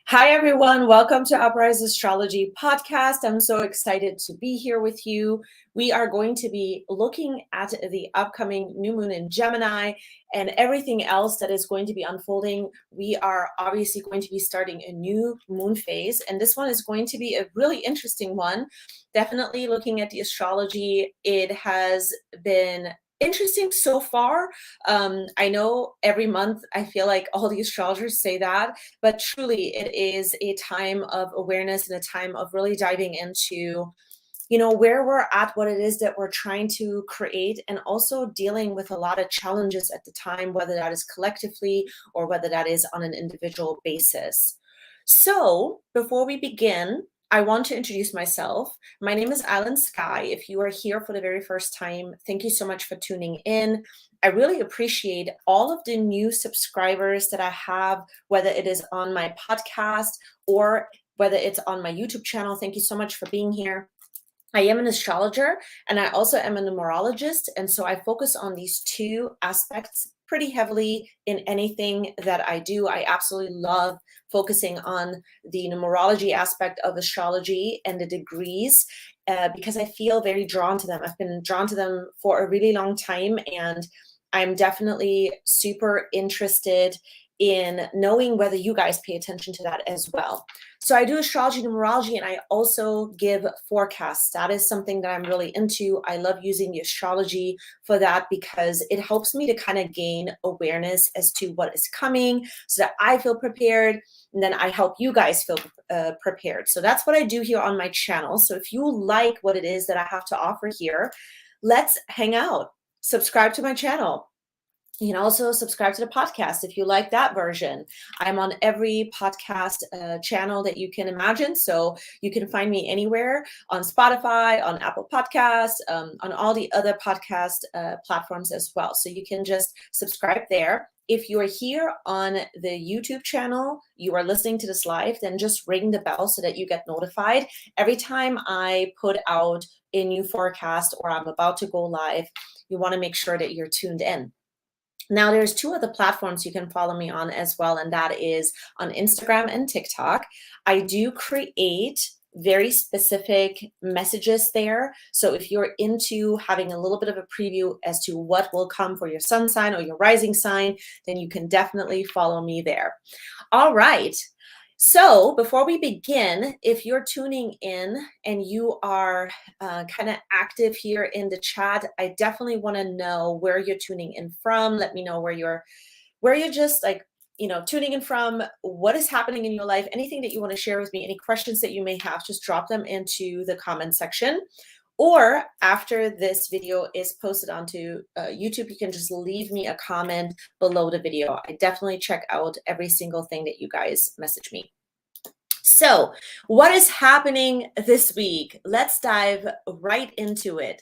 Hi, everyone. Welcome to Uprise Astrology Podcast. I'm so excited to be here with you. We are going to be looking at the upcoming new moon in Gemini and everything else that is going to be unfolding. We are obviously going to be starting a new moon phase, and this one is going to be a really interesting one. Definitely looking at the astrology, it has been interesting so far. I know every month I feel like all the astrologers say that, but truly it is a time of awareness and a time of really diving into, where we're at, what it is that we're trying to create, and also dealing with a lot of challenges at the time, whether that is collectively or whether that is on an individual basis. So before we begin, I want to introduce myself. My name is Aylin Sky. If you are here for the very first time, thank you so much for tuning in. I really appreciate all of the new subscribers that I have, whether it is on my podcast or whether it's on my YouTube channel. Thank you so much for being here. I am an astrologer and I also am a numerologist. And so I focus on these two aspects pretty heavily in anything that I do. I absolutely love focusing on the numerology aspect of astrology and the degrees because I feel very drawn to them. I've been drawn to them for a really long time, and I'm definitely super interested in knowing whether you guys pay attention to that as well. So I do astrology numerology, and I also give forecasts. That is something that I'm really into. I love using the astrology for that because it helps me to kind of gain awareness as to what is coming so that I feel prepared, and then I help you guys feel prepared. So that's what I do here on my channel. So if you like what it is that I have to offer here, let's hang out. Subscribe to my channel. You can also subscribe to the podcast if you like that version. I'm on every podcast channel that you can imagine. So you can find me anywhere on Spotify, on Apple Podcasts, on all the other podcast platforms as well. So you can just subscribe there. If you're here on the YouTube channel, you are listening to this live, then just ring the bell so that you get notified every time I put out a new forecast or I'm about to go live. You want to make sure that you're tuned in. Now, there's two other platforms you can follow me on as well, and that is on Instagram and TikTok. I do create very specific messages there. So if you're into having a little bit of a preview as to what will come for your sun sign or your rising sign, then you can definitely follow me there. All right. So before we begin, if you're tuning in and you are kind of active here in the chat, I definitely want to know where you're tuning in from. Let me know where you're just like, tuning in from, what is happening in your life, anything that you want to share with me, any questions that you may have, just drop them into the comment section. Or after this video is posted onto YouTube, you can just leave me a comment below the video. I definitely check out every single thing that you guys message me. So what is happening this week? Let's dive right into it.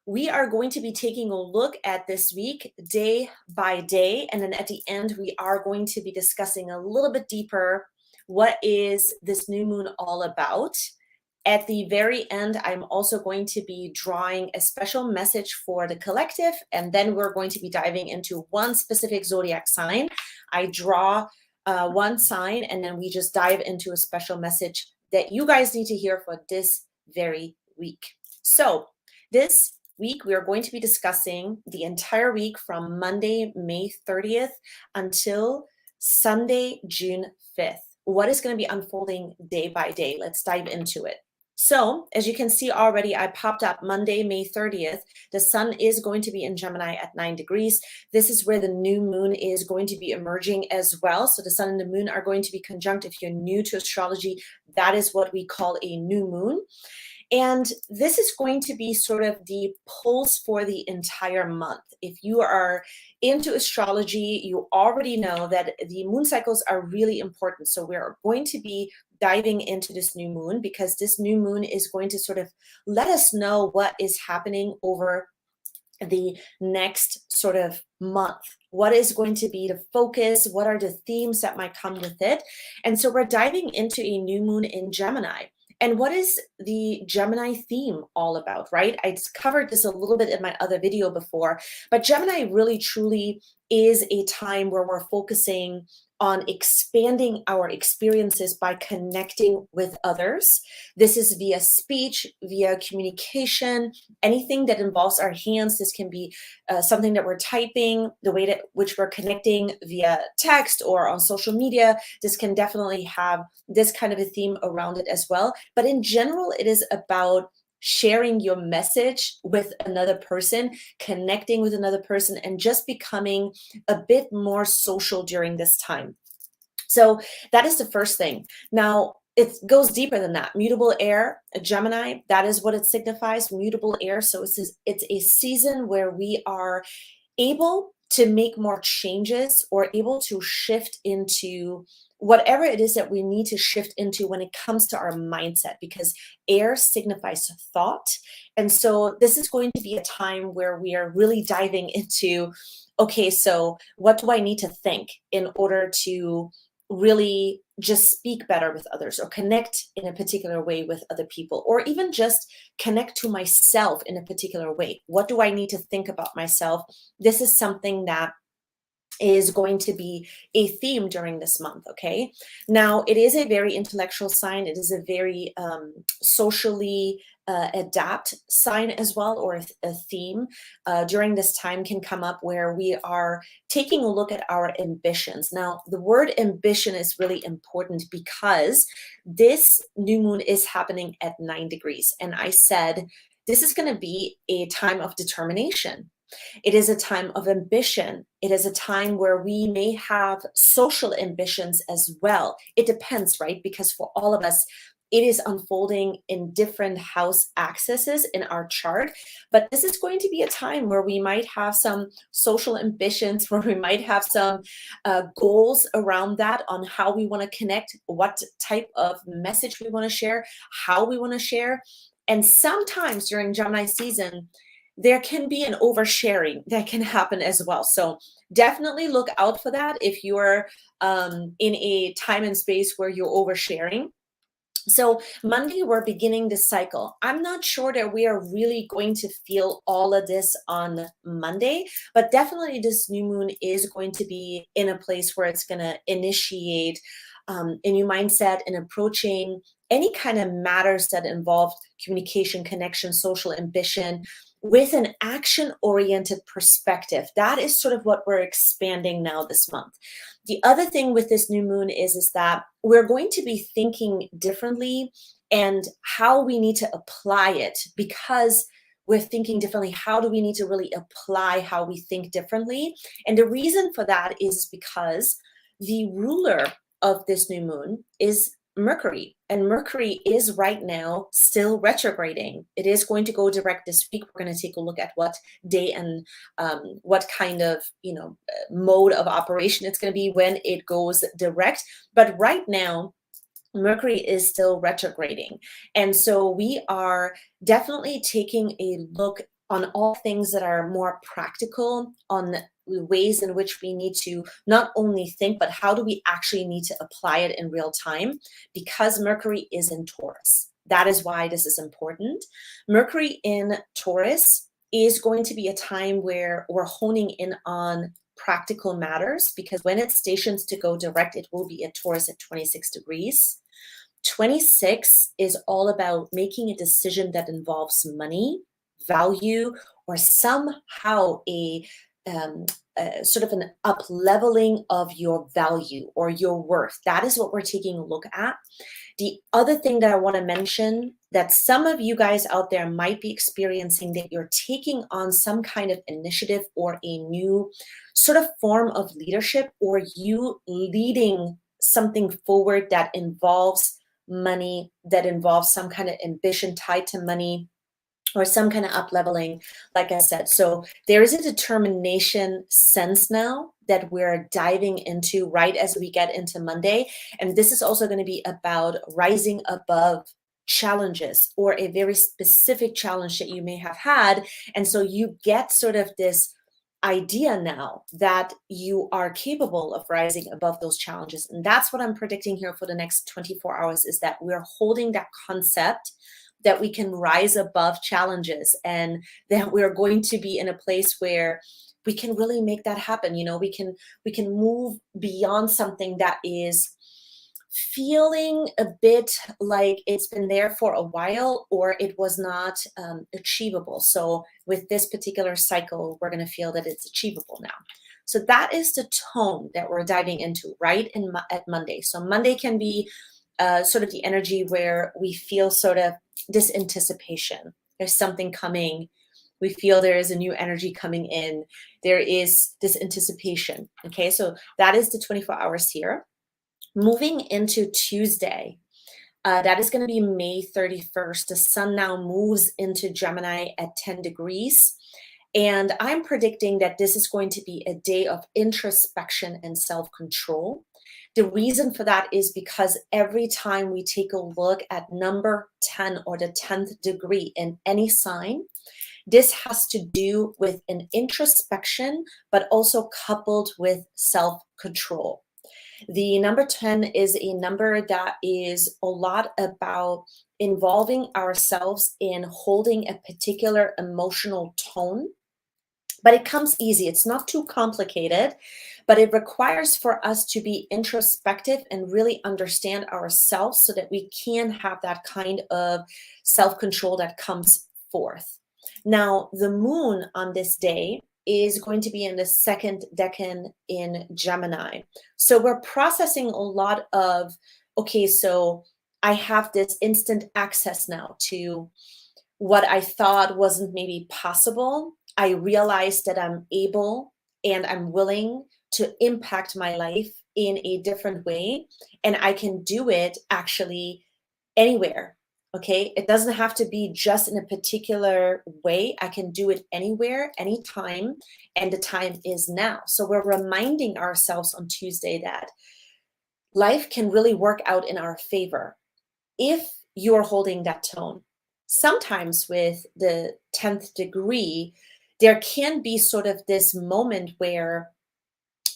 We are going to be taking a look at this week day by day. And then at the end, we are going to be discussing a little bit deeper, what is this new moon all about? At the very end, I'm also going to be drawing a special message for the collective, and then we're going to be diving into one specific zodiac sign. I draw one sign, and then we just dive into a special message that you guys need to hear for this very week. So this week, we are going to be discussing the entire week from Monday, May 30th until Sunday, June 5th. What is going to be unfolding day by day? Let's dive into it. So as you can see already, I popped up Monday, May 30th. The sun is going to be in Gemini at 9 degrees. This is where the new moon is going to be emerging as well. So the sun and the moon are going to be conjunct. If you're new to astrology, that is what we call a new moon. And this is going to be sort of the pulse for the entire month. If you are into astrology, you already know that the moon cycles are really important. So we're going to be diving into this new moon because this new moon is going to sort of let us know what is happening over the next sort of month. What is going to be the focus? What are the themes that might come with it? And so we're diving into a new moon in Gemini. And what is the Gemini theme all about, right? I covered this a little bit in my other video before, but Gemini really truly is a time where we're focusing on expanding our experiences by connecting with others. This is via speech, via communication, anything that involves our hands. This can be something that we're typing, the way that which we're connecting via text or on social media. This can definitely have this kind of a theme around it as well. But in general, it is about sharing your message with another person, connecting with another person, and just becoming a bit more social during this time. So that is the first thing. Now, it goes deeper than that. Mutable air, a Gemini, that is what it signifies, mutable air. So it's a season where we are able to make more changes or able to shift into whatever it is that we need to shift into when it comes to our mindset, because air signifies thought. And so this is going to be a time where we are really diving into, okay, so what do I need to think in order to really just speak better with others or connect in a particular way with other people, or even just connect to myself in a particular way? What do I need to think about myself? This is something that is going to be a theme during this month, okay? Now, it is a very intellectual sign. It is a very socially adapt sign as well, or a theme during this time can come up where we are taking a look at our ambitions. Now, the word ambition is really important because this new moon is happening at 9 degrees. And I said, this is going to be a time of determination. It is a time of ambition. It is a time where we may have social ambitions as well. It depends, right? Because for all of us, it is unfolding in different house axes in our chart. But this is going to be a time where we might have some social ambitions, where we might have some goals around that on how we want to connect, what type of message we want to share, how we want to share. And sometimes during Gemini season, there can be an oversharing that can happen as well. So definitely look out for that if you're in a time and space where you're oversharing. So Monday, we're beginning the cycle. I'm not sure that we are really going to feel all of this on Monday, but definitely this new moon is going to be in a place where it's going to initiate a new mindset and approaching any kind of matters that involve communication, connection, social ambition, with an action-oriented perspective. That is sort of what we're expanding now this month. The other thing with this new moon is that we're going to be thinking differently and how we need to apply it, because we're thinking differently. How do we need to really apply how we think differently? And the reason for that is because the ruler of this new moon is Mercury, and Mercury is right now still retrograding. It is going to go direct this week. We're going to take a look at what day and what kind of mode of operation it's going to be when it goes direct. But right now, Mercury is still retrograding, and so we are definitely taking a look on all things that are more practical, on ways in which we need to not only think, but how do we actually need to apply it in real time, because Mercury is in Taurus. That is why this is important. Mercury in Taurus is going to be a time where we're honing in on practical matters, because when it stations to go direct, it will be at Taurus at 26 degrees. 26 is all about making a decision that involves money, value, or somehow a sort of an up leveling of your value or your worth. That is what we're taking a look at. The other thing that I want to mention that some of you guys out there might be experiencing, that you're taking on some kind of initiative or a new sort of form of leadership, or you leading something forward that involves money, that involves some kind of ambition tied to money, or some kind of up leveling, like I said. So there is a determination sense now that we're diving into right as we get into Monday. And this is also going to be about rising above challenges, or a very specific challenge that you may have had. And so you get sort of this idea now that you are capable of rising above those challenges. And that's what I'm predicting here for the next 24 hours, is that we're holding that concept that we can rise above challenges, and that we're going to be in a place where we can really make that happen. We can move beyond something that is feeling a bit like it's been there for a while, or it was not achievable. So with this particular cycle, we're going to feel that it's achievable now. So that is the tone that we're diving into right at Monday. So Monday can be sort of the energy where we feel sort of this anticipation. There's something coming. We feel there is a new energy coming in. There is this anticipation. Okay, so that is the 24 hours here. Moving into Tuesday, that is going to be May 31st. The sun now moves into Gemini at 10 degrees. And I'm predicting that this is going to be a day of introspection and self-control. The reason for that is because every time we take a look at number 10 or the 10th degree in any sign, this has to do with an introspection, but also coupled with self-control. The number 10 is a number that is a lot about involving ourselves in holding a particular emotional tone, but it comes easy. It's not too complicated, but it requires for us to be introspective and really understand ourselves so that we can have that kind of self-control that comes forth. Now, the moon on this day is going to be in the second decan in Gemini. So we're processing a lot of, okay, so I have this instant access now to what I thought wasn't maybe possible. I realized that I'm able and I'm willing to impact my life in a different way. And I can do it actually anywhere. Okay. It doesn't have to be just in a particular way. I can do it anywhere, anytime. And the time is now. So we're reminding ourselves on Tuesday that life can really work out in our favor if you're holding that tone. Sometimes with the 10th degree, there can be sort of this moment where,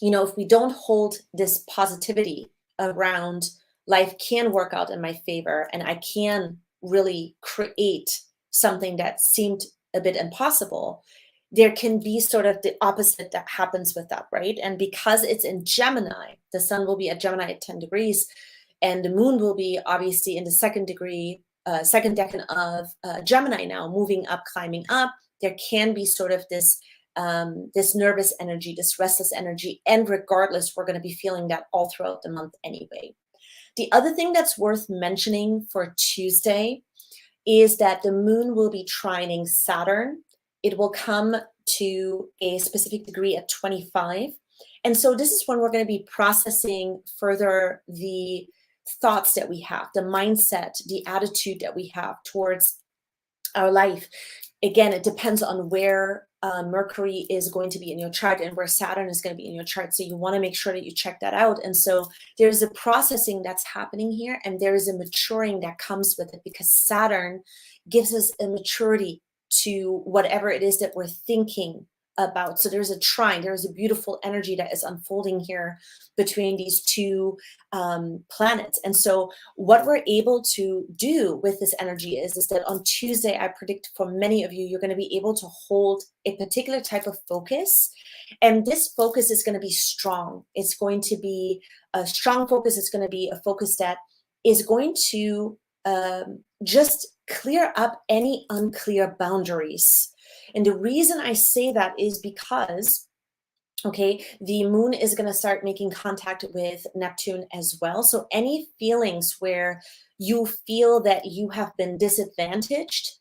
if we don't hold this positivity around life can work out in my favor and I can really create something that seemed a bit impossible, there can be sort of the opposite that happens with that, right? And because it's in Gemini, the sun will be at Gemini at 10 degrees, and the moon will be obviously in the second decan of Gemini now, moving up, climbing up. There can be sort of this nervous energy, this restless energy. And regardless, we're going to be feeling that all throughout the month anyway. The other thing that's worth mentioning for Tuesday is that the moon will be trining Saturn. It will come to a specific degree at 25. And so this is when we're going to be processing further the thoughts that we have, the mindset, the attitude that we have towards our life. Again, it depends on where Mercury is going to be in your chart and where Saturn is going to be in your chart. So you want to make sure that you check that out. And so there's a processing that's happening here, and there is a maturing that comes with it, because Saturn gives us a maturity to whatever it is that we're thinking about. So there's a trine, there's a beautiful energy that is unfolding here between these two planets. And so what we're able to do with this energy is that on Tuesday, I predict for many of you, you're going to be able to hold a particular type of focus. And this focus is going to be strong. It's going to be a strong focus. It's going to be a focus that is going to just clear up any unclear boundaries. And the reason I say that is because, okay, the moon is going to start making contact with Neptune as well. So any feelings where you feel that you have been disadvantaged,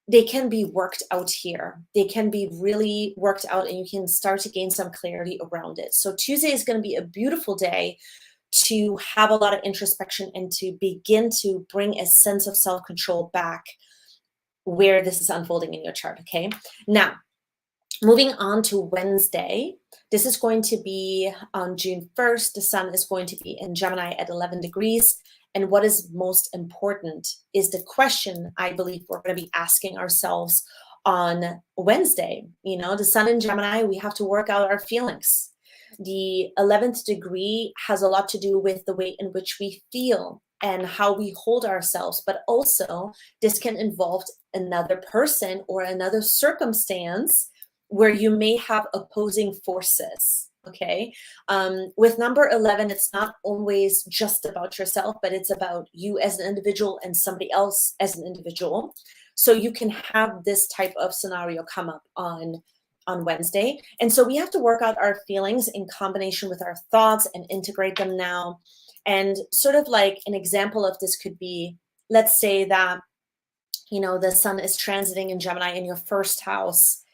they can be worked out here. They can be really worked out, and you can start to gain some clarity around it. So Tuesday is going to be a beautiful day to have a lot of introspection and to begin to bring a sense of self-control back where this is unfolding in your chart, okay? Now, moving on to Wednesday, this is going to be on June 1st. The sun is going to be in Gemini at 11 degrees. And what is most important is the question I believe we're going to be asking ourselves on Wednesday. The sun in Gemini, we have to work out our feelings. The 11th degree has a lot to do with the way in which we feel and how we hold ourselves, but also this can involve another person or another circumstance where you may have opposing forces, okay? With number 11, it's not always just about yourself, but it's about you as an individual and somebody else as an individual. So you can have this type of scenario come up on Wednesday. And so we have to work out our feelings in combination with our thoughts and integrate them now. And sort of like an example of this could be, let's say that, the sun is transiting in Gemini in your first house,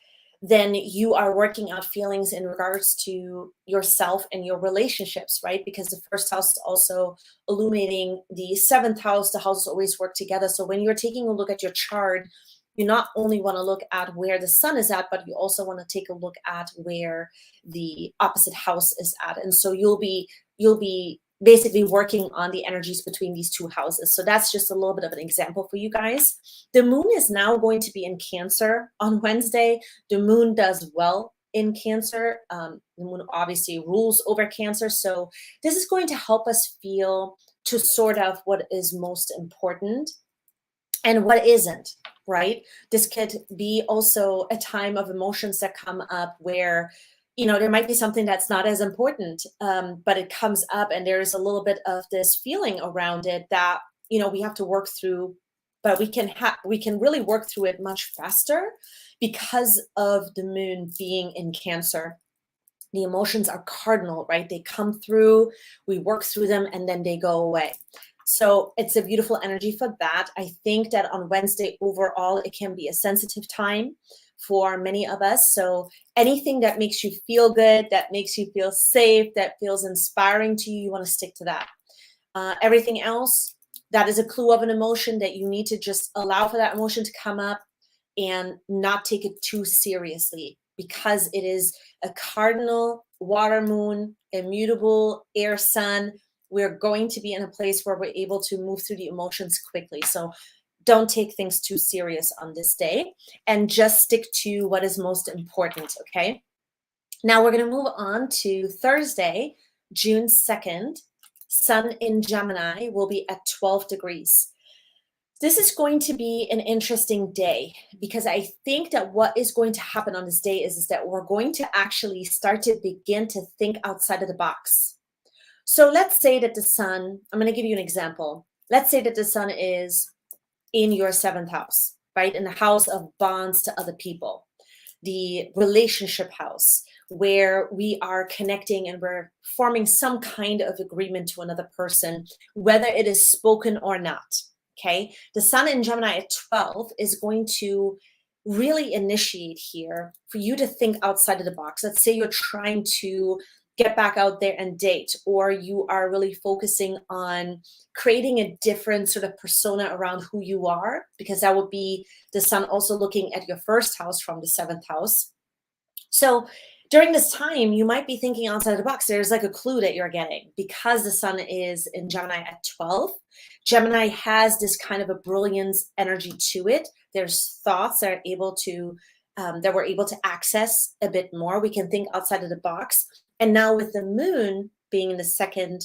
then you are working out feelings in regards to yourself and your relationships, right? Because the first house is also illuminating the seventh house. The houses always work together. So when you're taking a look at your chart, you not only want to look at where the sun is at, but you also want to take a look at where the opposite house is at. And so you'll be basically working on the energies between these two houses. So that's just a little bit of an example for you guys. The moon is now going to be in Cancer on Wednesday. The moon does well in Cancer. The moon obviously rules over Cancer. So this is going to help us feel to sort out what is most important and what isn't, right? This could be also a time of emotions that come up where, there might be something that's not as important, but it comes up and there's a little bit of this feeling around it that, we have to work through, but we can really work through it much faster because of the moon being in Cancer. The emotions are cardinal, right? They come through, we work through them, and then they go away. So it's a beautiful energy for that. I think that on Wednesday, overall, it can be a sensitive time for many of us. So anything that makes you feel good, that makes you feel safe, that feels inspiring to you, you want to stick to that. Everything else, that is a clue of an emotion that you need to just allow for that emotion to come up and not take it too seriously, because it is a cardinal water moon, immutable air sun. We're going to be in a place where we're able to move through the emotions quickly. So don't take things too serious on this day and just stick to what is most important, okay? Now we're going to move on to Thursday, June 2nd. Sun in Gemini will be at 12 degrees. This is going to be an interesting day because I think that what is going to happen on this day is that we're going to actually start to begin to think outside of the box. So let's say that the sun, I'm going to give you an example. Let's say that the sun is in your 7th house, right? In the house of bonds to other people, the relationship house, where we are connecting and we're forming some kind of agreement to another person, whether it is spoken or not. Okay, the sun in Gemini at 12 is going to really initiate here for you to think outside of the box. Let's say you're trying to get back out there and date, or you are really focusing on creating a different sort of persona around who you are, because that would be the sun also looking at your 1st house from the 7th house. So during this time, you might be thinking outside of the box. There's like a clue that you're getting because the sun is in Gemini at 12. Gemini has this kind of a brilliance energy to it. There's thoughts that are able to, that we're able to access a bit more. We can think outside of the box. And now with the moon being in the 2nd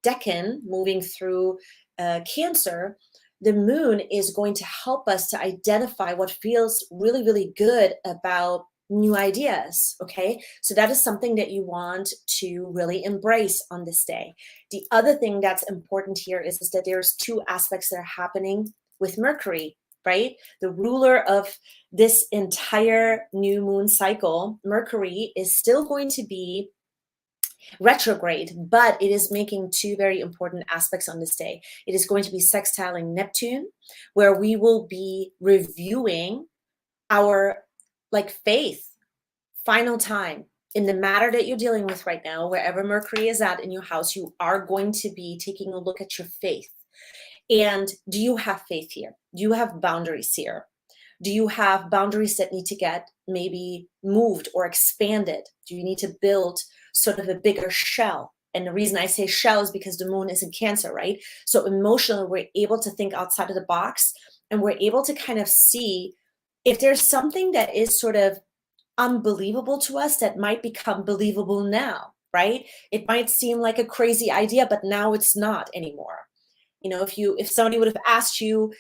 decan, moving through Cancer, the moon is going to help us to identify what feels really, really good about new ideas. Okay, so that is something that you want to really embrace on this day. The other thing that's important here is that there's 2 aspects that are happening with Mercury, right? The ruler of this entire new moon cycle, Mercury, is still going to be retrograde, but it is making 2 very important aspects on this day. It is going to be sextiling Neptune, where we will be reviewing our faith, final time in the matter that you're dealing with right now. Wherever Mercury is at in your house, you are going to be taking a look at your faith. And do you have faith here? Do you have boundaries here? Do you have boundaries that need to get maybe moved or expanded? Do you need to build sort of a bigger shell? And the reason I say shell is because the moon is in Cancer, right? So emotionally, we're able to think outside of the box, and we're able to kind of see if there's something that is sort of unbelievable to us that might become believable now, right? It might seem like a crazy idea, but now it's not anymore. If somebody would have asked you,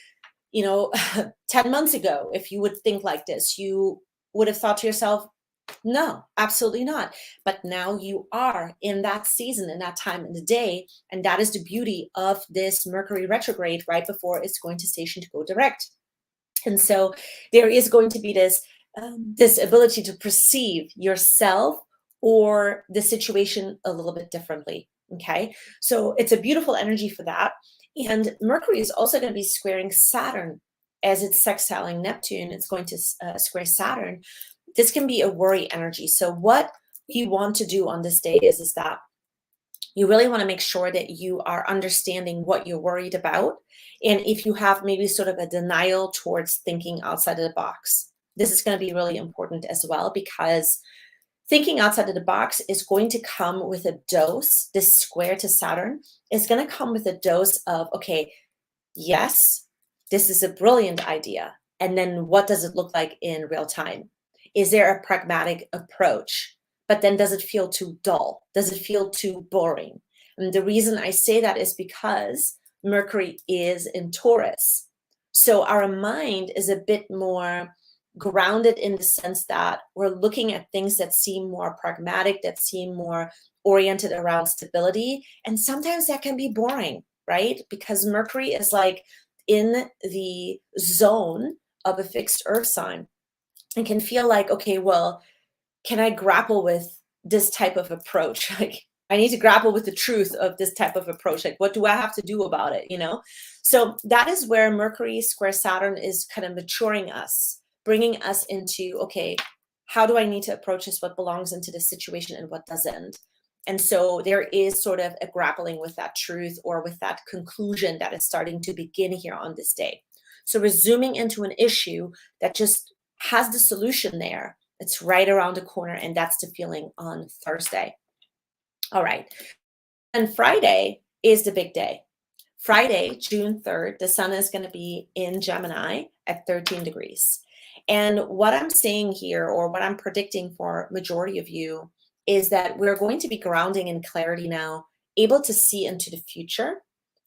10 months ago, if you would think like this, you would have thought to yourself, no, absolutely not. But now you are in that season, in that time in the day. And that is the beauty of this Mercury retrograde right before it's going to station to go direct. And so there is going to be this ability to perceive yourself or the situation a little bit differently. Okay, so it's a beautiful energy for that. And Mercury is also going to be squaring Saturn as it's sextiling Neptune. It's going to square Saturn. This can be a worry energy. So what we want to do on this day is that you really want to make sure that you are understanding what you're worried about. And if you have maybe sort of a denial towards thinking outside of the box, this is going to be really important as well, because thinking outside of the box is going to come with a dose. This square to Saturn is going to come with a dose of, okay, yes, this is a brilliant idea. And then what does it look like in real time? Is there a pragmatic approach? But then does it feel too dull? Does it feel too boring? And the reason I say that is because Mercury is in Taurus. So our mind is a bit more grounded in the sense that we're looking at things that seem more pragmatic, that seem more oriented around stability. And sometimes that can be boring, right? Because Mercury is like in the zone of a fixed earth sign and can feel like, okay, well, can I grapple with this type of approach? Like, I need to grapple with the truth of this type of approach. Like, what do I have to do about it? So that is where Mercury square Saturn is kind of maturing us, bringing us into, okay, how do I need to approach this? What belongs into this situation and what doesn't? And so there is sort of a grappling with that truth or with that conclusion that is starting to begin here on this day. So we're zooming into an issue that just has the solution there. It's right around the corner, and that's the feeling on Thursday. All right. And Friday is the big day. Friday, June 3rd, the sun is going to be in Gemini at 13 degrees. And what I'm saying here, or what I'm predicting for majority of you, is that we're going to be grounding in clarity now, able to see into the future.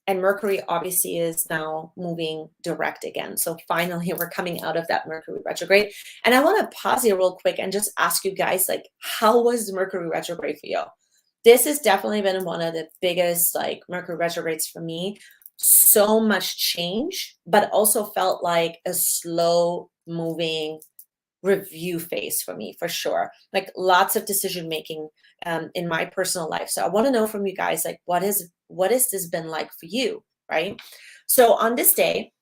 And Mercury obviously is now moving direct again. So finally, we're coming out of that Mercury retrograde. And I want to pause here real quick and just ask you guys, like, how was the Mercury retrograde for you? This has definitely been one of the biggest, like, Mercury retrogrades for me. So much change, but also felt like a slow moving review phase for me, for sure. Like, lots of decision making in my personal life. So I want to know from you guys, like, what has this been like for you, right? So on this day,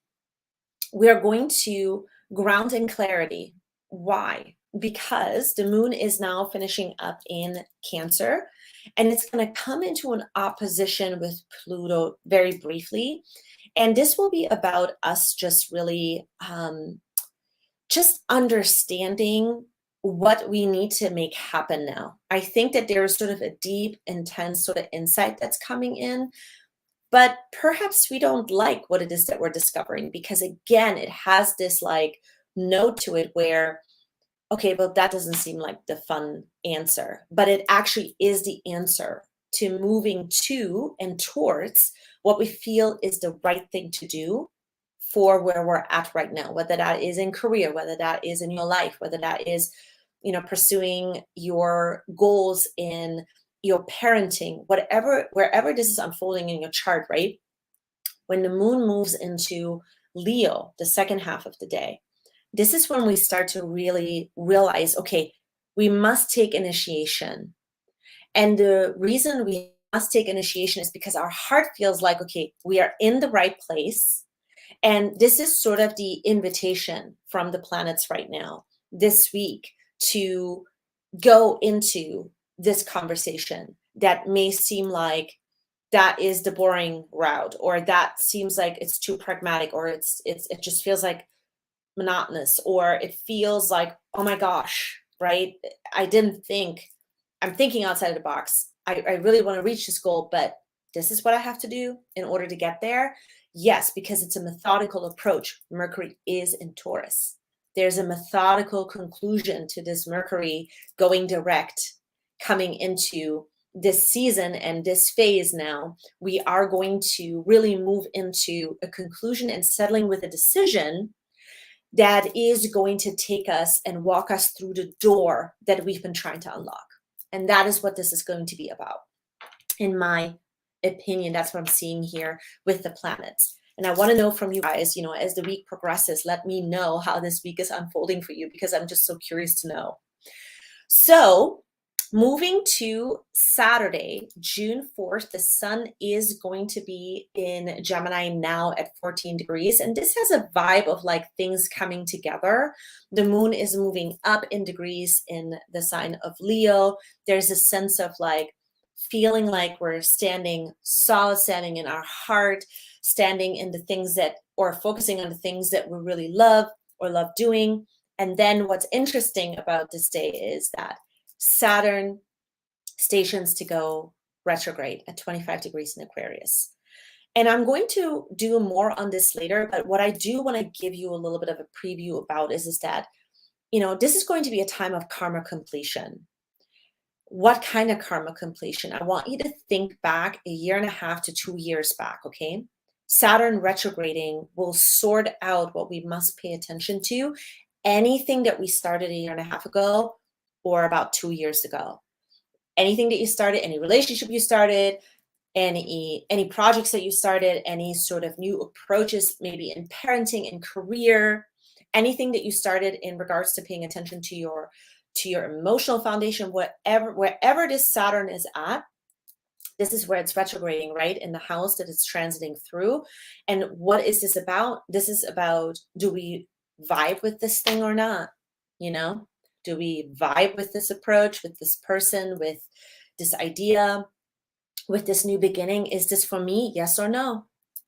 we are going to ground in clarity. Why? Because the moon is now finishing up in Cancer, and it's going to come into an opposition with Pluto very briefly. And this will be about us just really just understanding what we need to make happen now. I think that there's sort of a deep, intense sort of insight that's coming in, but perhaps we don't like what it is that we're discovering, because again, it has this like note to it where, okay, well, that doesn't seem like the fun answer, but it actually is the answer to moving to and towards what we feel is the right thing to do for where we're at right now, whether that is in career, whether that is in your life, whether that is, pursuing your goals in your parenting, whatever, wherever this is unfolding in your chart, right? When the moon moves into Leo, the second half of the day, this is when we start to really realize, okay, we must take initiation. And the reason we must take initiation is because our heart feels like, okay, we are in the right place. And this is sort of the invitation from the planets right now, this week, to go into this conversation that may seem like that is the boring route, or that seems like it's too pragmatic, or it just feels like monotonous, or it feels like, oh my gosh, right? I'm thinking outside of the box. I really want to reach this goal, but this is what I have to do in order to get there. Yes, because it's a methodical approach. Mercury is in Taurus. There's a methodical conclusion to this Mercury going direct, coming into this season and this phase now. We are going to really move into a conclusion and settling with a decision that is going to take us and walk us through the door that we've been trying to unlock. And that is what this is going to be about. In my opinion, that's what I'm seeing here with the planets. And I want to know from you guys, as the week progresses, let me know how this week is unfolding for you, because I'm just so curious to know. So moving to Saturday, June 4th, the sun is going to be in Gemini now at 14 degrees. And this has a vibe of like things coming together. The moon is moving up in degrees in the sign of Leo. There's a sense of like feeling like we're standing solid, standing in our heart, standing in the things that, or focusing on the things that we really love or love doing. And then what's interesting about this day is that Saturn stations to go retrograde at 25 degrees in Aquarius. And I'm going to do more on this later, but what I do want to give you a little bit of a preview about is that, this is going to be a time of karma completion. What kind of karma completion? I want you to think back a year and a half to 2 years back, okay? Saturn retrograding will sort out what we must pay attention to. Anything that we started a year and a half ago or about 2 years ago. Anything that you started, any relationship you started, any projects that you started, any sort of new approaches, maybe in parenting and career, anything that you started in regards to paying attention to your emotional foundation, wherever this Saturn is at, this is where it's retrograding, right? In the house that it's transiting through. And what is this about? This is about, do we vibe with this thing or not? You know, do we vibe with this approach, with this person, with this idea, with this new beginning? Is this for me? Yes or no?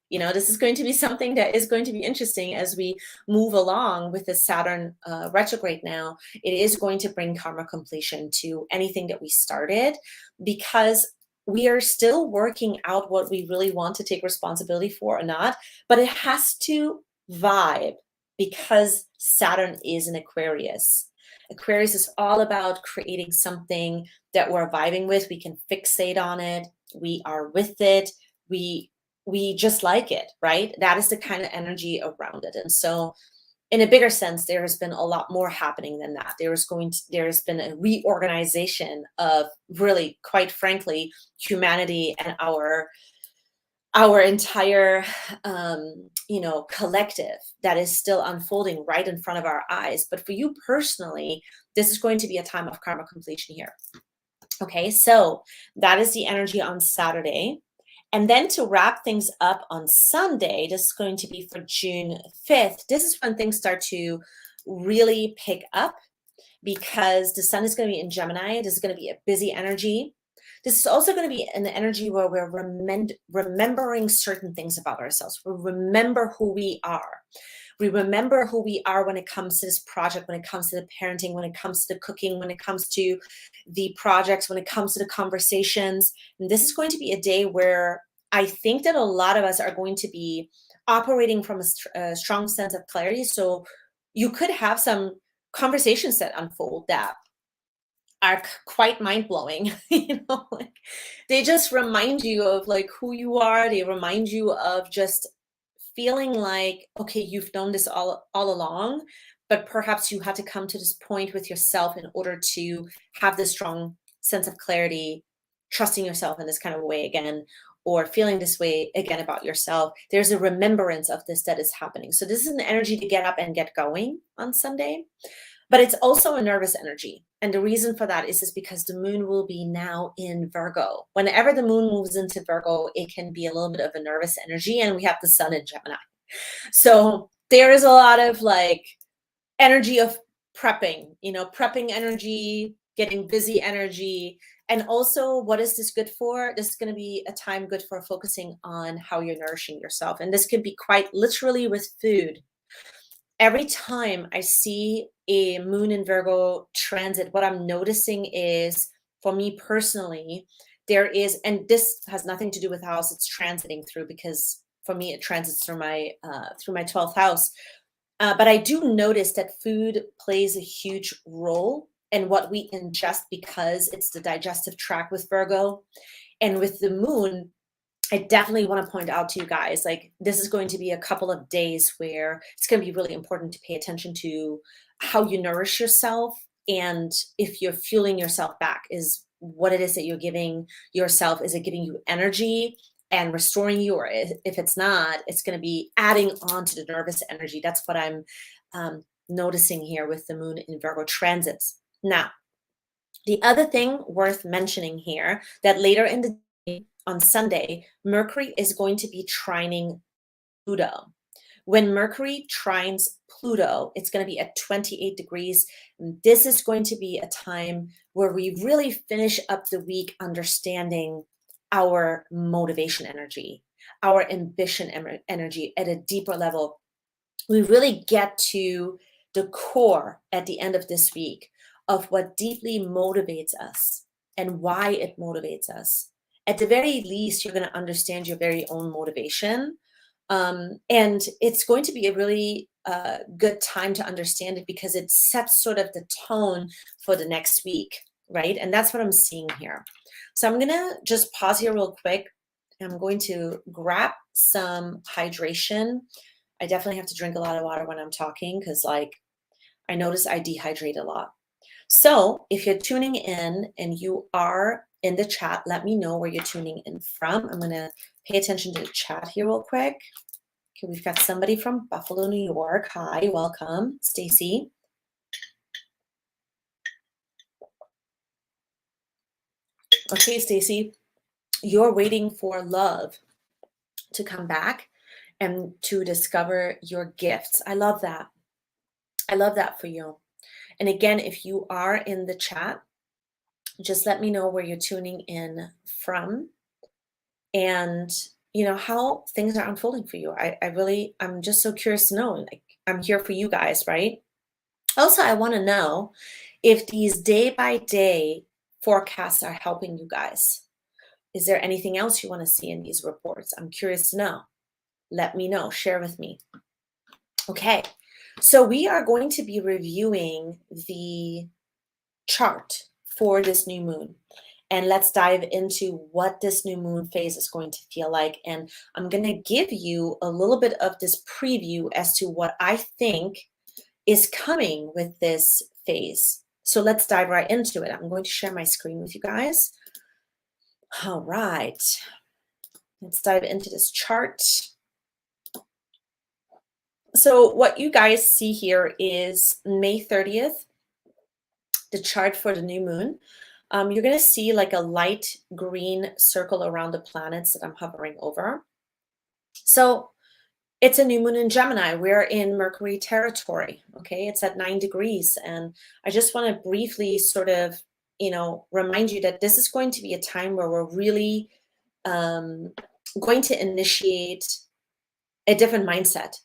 You know, this is going to be something that is going to be interesting as we move along with the Saturn retrograde now. It is going to bring karma completion to anything that we started, because we are still working out what we really want to take responsibility for or not, but it has to vibe because Saturn is an Aquarius. Aquarius is all about creating something that we're vibing with. We can fixate on it. We are with it. We just like it, right? That is the kind of energy around it. And so in a bigger sense, there has been a lot more happening than that. There has been a reorganization of, really, quite frankly, humanity and our entire collective that is still unfolding right in front of our eyes. But for you personally, this is going to be a time of karma completion here. Okay, so that is the energy on Saturday. And then to wrap things up on Sunday, this is going to be for June 5th. This is when things start to really pick up, because the sun is going to be in Gemini. This is going to be a busy energy. This is also going to be an energy where we're remembering certain things about ourselves. We remember who we are. We remember who we are when it comes to this project, when it comes to the parenting, when it comes to the cooking, when it comes to the projects, when it comes to the conversations. And this is going to be a day where I think that a lot of us are going to be operating from a strong sense of clarity. So you could have some conversations that unfold that are quite mind-blowing. Like, they just remind you of like who you are. They remind you of just feeling like, okay, you've known this all along, but perhaps you had to come to this point with yourself in order to have this strong sense of clarity, trusting yourself in this kind of way again, or feeling this way again about yourself. There's a remembrance of this that is happening. So this is an energy to get up and get going on Sunday, but it's also a nervous energy. And the reason for that is because the moon will be now in Virgo. Whenever the moon moves into Virgo, it can be a little bit of a nervous energy, and we have the sun in Gemini. So there is a lot of like energy of prepping, prepping energy, getting busy energy. And also, what is this good for? This is going to be a time good for focusing on how you're nourishing yourself. And this can be quite literally with food. Every time I see a moon in Virgo transit, what I'm noticing is, for me personally, there is, and this has nothing to do with the house it's transiting through, because for me it transits through my 12th house. But I do notice that food plays a huge role in what we ingest, because it's the digestive tract with Virgo. And with the moon, I definitely want to point out to you guys, like, this is going to be a couple of days where it's going to be really important to pay attention to how you nourish yourself, and if you're fueling yourself back, is what it is that you're giving yourself. Is it giving you energy and restoring you? Or if it's not, it's going to be adding on to the nervous energy. That's what I'm noticing here with the moon in Virgo transits. Now, the other thing worth mentioning here, that later in the day, on Sunday, Mercury is going to be trining Pluto. When Mercury trines Pluto, it's going to be at 28 degrees. This is going to be a time where we really finish up the week understanding our motivation energy, our ambition energy at a deeper level. We really get to the core at the end of this week of what deeply motivates us and why it motivates us. At the very least, you're going to understand your very own motivation. And it's going to be a really good time to understand it, because it sets sort of the tone for the next week, right? And that's what I'm seeing here. So I'm going to just pause here real quick I'm going to grab some hydration. I definitely have to drink a lot of water when I'm talking because like I notice I dehydrate a lot. So if you're tuning in and you are in the chat, let me know where you're tuning in from. I'm going to pay attention to the chat here real quick. Okay, we've got somebody from Buffalo, New York. Hi, welcome, Stacy. Okay, Stacy, you're waiting for love to come back and to discover your gifts. I love that. I love that for you. And again, if you are in the chat, just let me know where you're tuning in from and you know how things are unfolding for you. I'm just so curious to know. Like, I'm here for you guys, right? Also, I want to know if these day by day forecasts are helping you guys. Is there anything else you want to see in these reports? I'm curious to know. Let me know. Share with me. Okay, so we are going to be reviewing the chart for this new moon. And let's dive into what this new moon phase is going to feel like. And I'm going to give you a little bit of this preview as to what I think is coming with this phase. So let's dive right into it. I'm going to share my screen with you guys. All right. Let's dive into this chart. So what you guys see here is May 30th, the chart for the new moon. You're going to see like a light green circle around the planets that I'm hovering over. So it's a new moon in Gemini. We're in Mercury territory. Okay, it's at 9 degrees. And I just want to briefly sort of, you know, remind you that this is going to be a time where we're really going to initiate a different mindset.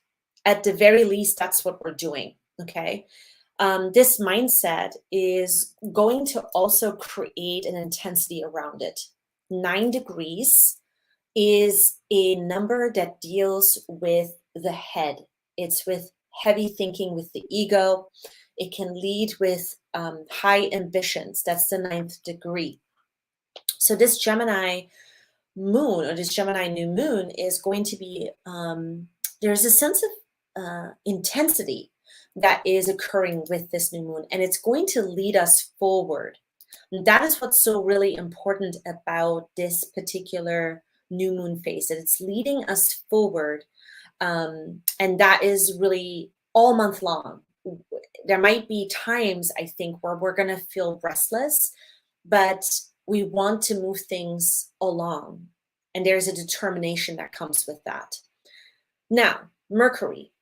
At the very least, that's what we're doing. Okay. This mindset is going to also create an intensity around it. 9 degrees is a number that deals with the head. It's with heavy thinking with the ego. It can lead with high ambitions. That's the 9th degree. So this Gemini moon or this Gemini new moon is going to be, there's a sense of intensity that is occurring with this new moon, and it's going to lead us forward. And that is what's so really important about this particular new moon phase, that it's leading us forward. And that is really all month long. There might be times, I think, where we're going to feel restless, but we want to move things along. And there's a determination that comes with that. Now, Mercury,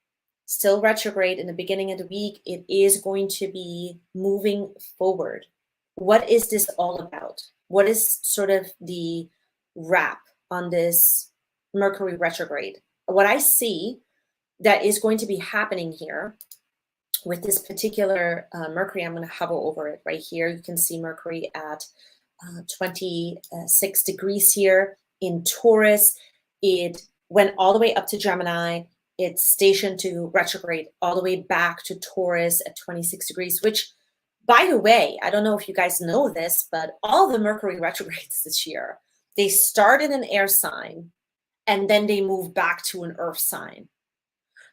still retrograde in the beginning of the week. It is going to be moving forward. What is this all about? What is sort of the wrap on this Mercury retrograde? What I see that is going to be happening here with this particular Mercury, I'm going to hover over it right here. You can see Mercury at 26 degrees here in Taurus. It went all the way up to Gemini. It's stationed to retrograde all the way back to Taurus at 26 degrees, which, by the way, I don't know if you guys know this, but all the Mercury retrogrades this year, they start in an air sign and then they move back to an earth sign.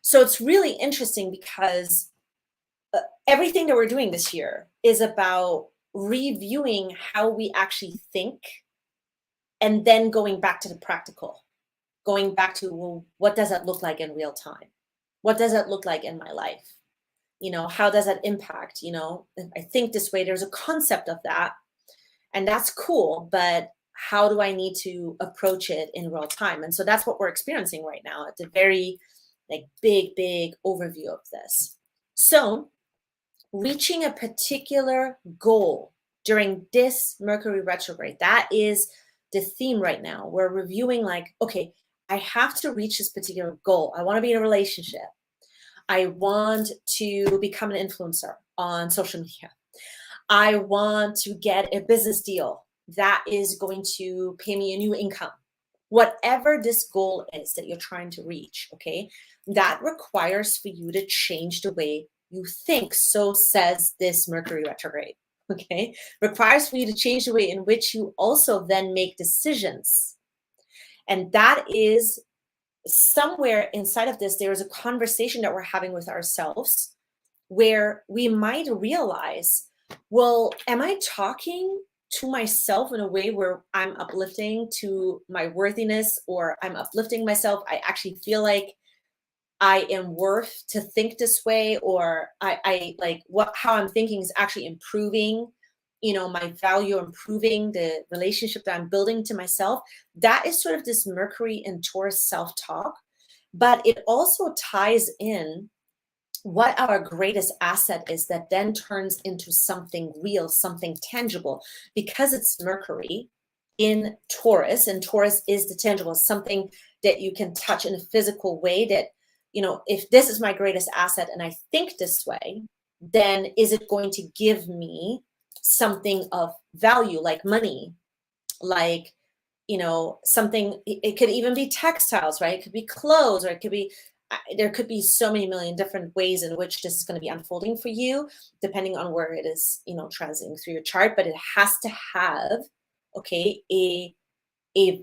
So it's really interesting because everything that we're doing this year is about reviewing how we actually think and then going back to the practical. Going back to, well, what does that look like in real time? What does that look like in my life? You know, how does that impact? You know, I think this way, there's a concept of that, and that's cool, but how do I need to approach it in real time? And so that's what we're experiencing right now at the very like big overview of this. So reaching a particular goal during this Mercury retrograde, that is the theme right now. We're reviewing like, okay, I have to reach this particular goal. I want to be in a relationship. I want to become an influencer on social media. I want to get a business deal that is going to pay me a new income. Whatever this goal is that you're trying to reach, okay, that requires for you to change the way you think. So says this Mercury retrograde, okay? Requires for you to change the way in which you also then make decisions. And that is somewhere inside of this, there is a conversation that we're having with ourselves where we might realize, well, am I talking to myself in a way where I'm uplifting to my worthiness, or I'm uplifting myself? I actually feel like I am worth to think this way, or I like how I'm thinking is actually improving, my value, improving the relationship that I'm building to myself. That is sort of this Mercury and Taurus self-talk, but it also ties in what our greatest asset is that then turns into something real, something tangible, because it's Mercury in Taurus, and Taurus is the tangible, something that you can touch in a physical way. That, if this is my greatest asset and I think this way, then is it going to give me something of value, like money, like, something. It could even be textiles, right? It could be clothes, or it could be, there could be so many million different ways in which this is going to be unfolding for you, depending on where it is, transiting through your chart. But it has to have, okay, a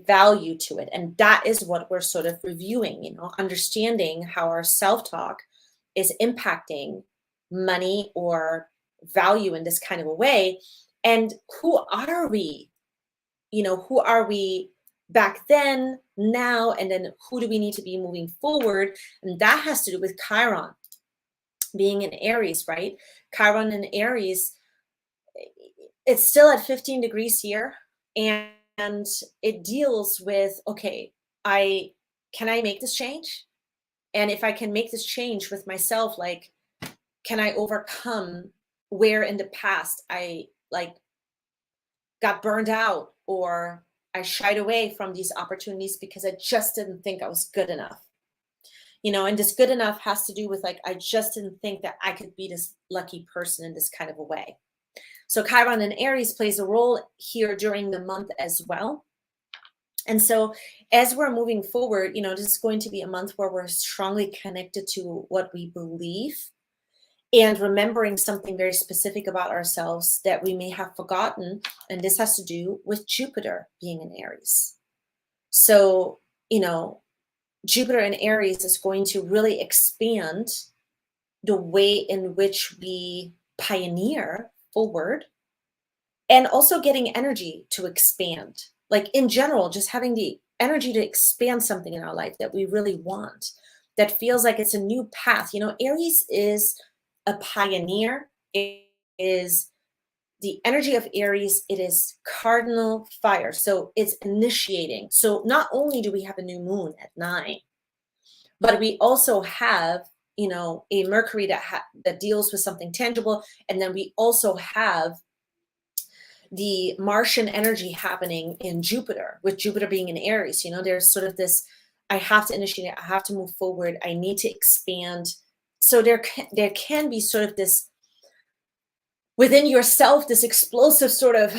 value to it. And that is what we're sort of reviewing, understanding how our self-talk is impacting money or value in this kind of a way. And who are we? Who are we back then, now, and then who do we need to be moving forward? And that has to do with Chiron being in Aries, right? Chiron in Aries, it's still at 15 degrees here, and it deals with, okay, can I make this change? And if I can make this change with myself, like, can I overcome where in the past I got burned out, or I shied away from these opportunities because I just didn't think I was good enough. And this good enough has to do with, I just didn't think that I could be this lucky person in this kind of a way. So Chiron in Aries plays a role here during the month as well. And so as we're moving forward, this is going to be a month where we're strongly connected to what we believe, and remembering something very specific about ourselves that we may have forgotten. And this has to do with Jupiter being in Aries. So, Jupiter in Aries is going to really expand the way in which we pioneer forward, and also getting energy to expand. Like, in general, just having the energy to expand something in our life that we really want, that feels like it's a new path. Aries is a pioneer. It is the energy of Aries. It is cardinal fire. So it's initiating. So not only do we have a new moon at 9, but we also have, a Mercury that deals with something tangible. And then we also have the Martian energy happening in Jupiter, with Jupiter being in Aries. There's sort of this, I have to initiate, I have to move forward, I need to expand. So there can be sort of this within yourself, this explosive sort of,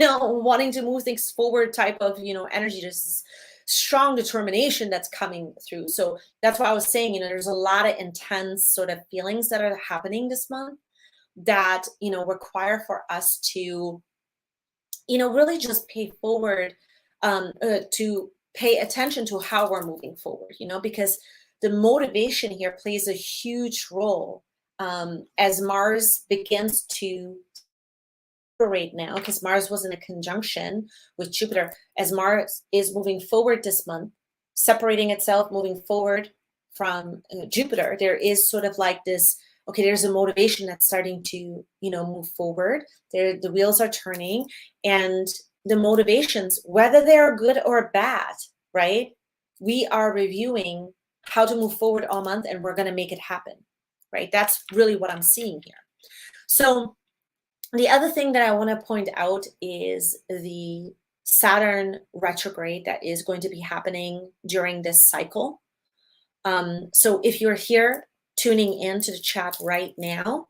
wanting to move things forward type of, energy, just this strong determination that's coming through. So that's why I was saying, there's a lot of intense sort of feelings that are happening this month that, require for us to, really just pay forward, to pay attention to how we're moving forward, because the motivation here plays a huge role, as Mars begins to separate now, because Mars was in a conjunction with Jupiter. As Mars is moving forward this month, separating itself, moving forward from Jupiter, there is sort of like this, okay, there's a motivation that's starting to, move forward. The wheels are turning, and the motivations, whether they are good or bad, right? We are reviewing how to move forward all month, and we're going to make it happen, right? That's really what I'm seeing here. So the other thing that I want to point out is the Saturn retrograde that is going to be happening during this cycle. So if you're here tuning in to the chat right now,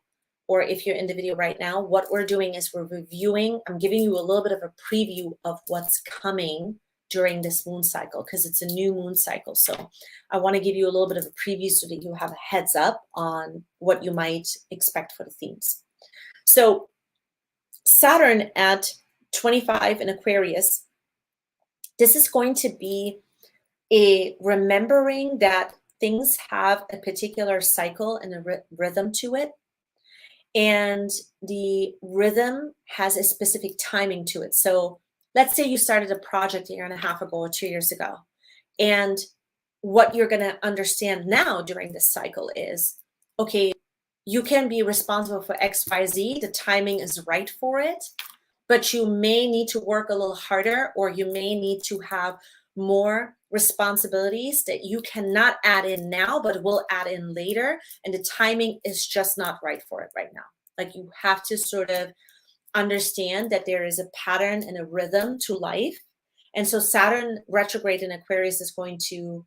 or if you're in the video right now, what we're doing is we're reviewing, I'm giving you a little bit of a preview of what's coming during this moon cycle, because it's a new moon cycle. So I want to give you a little bit of a preview so that you have a heads up on what you might expect for the themes. So Saturn at 25 in Aquarius, this is going to be remembering that things have a particular cycle and a rhythm to it. And the rhythm has a specific timing to it. So let's say you started a project a year and a half ago or 2 years ago. And what you're going to understand now during this cycle is, okay, you can be responsible for X, Y, Z. The timing is right for it, but you may need to work a little harder, or you may need to have more responsibilities that you cannot add in now, but will add in later. And the timing is just not right for it right now. Like, you have to sort of understand that there is a pattern and a rhythm to life. And so Saturn retrograde in Aquarius is going to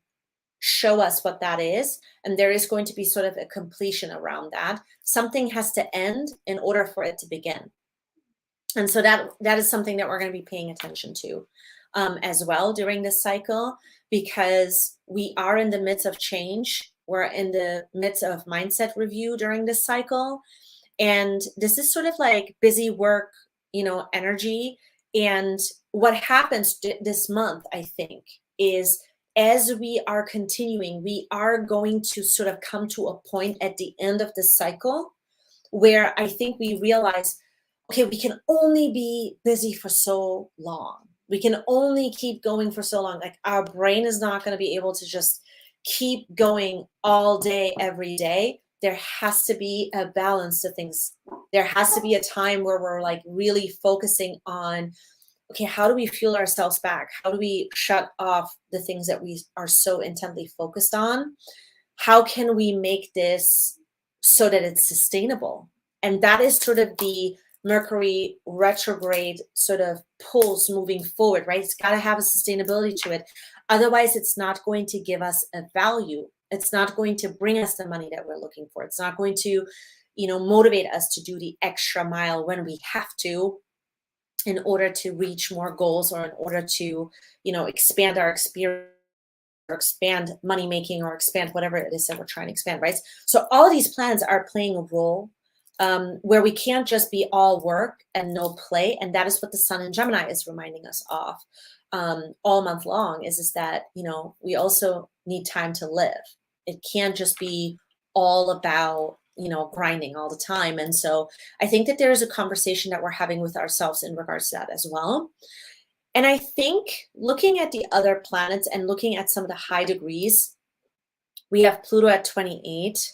show us what that is. And there is going to be sort of a completion around that. Something has to end in order for it to begin. And so that is something that we're going to be paying attention to as well during this cycle, because we are in the midst of change. We're in the midst of mindset review during this cycle. And this is sort of like busy work, energy. And what happens this month, I think, is as we are continuing, we are going to sort of come to a point at the end of the cycle where I think we realize, okay, we can only be busy for so long. We can only keep going for so long. Like, our brain is not going to be able to just keep going all day, every day. There has to be a balance to things. There has to be a time where we're like really focusing on, okay, how do we fuel ourselves back? How do we shut off the things that we are so intently focused on? How can we make this so that it's sustainable? And that is sort of the Mercury retrograde sort of pulls moving forward, right? It's got to have a sustainability to it. Otherwise, it's not going to give us a value. It's not going to bring us the money that we're looking for. It's not going to, motivate us to do the extra mile when we have to, in order to reach more goals, or in order to, expand our experience, or expand money making, or expand whatever it is that we're trying to expand, right? So all of these plans are playing a role where we can't just be all work and no play. And that is what the Sun in Gemini is reminding us of all month long, is that, we also need time to live. It can't just be all about, grinding all the time. And so I think that there is a conversation that we're having with ourselves in regards to that as well. And I think looking at the other planets and looking at some of the high degrees, we have Pluto at 28.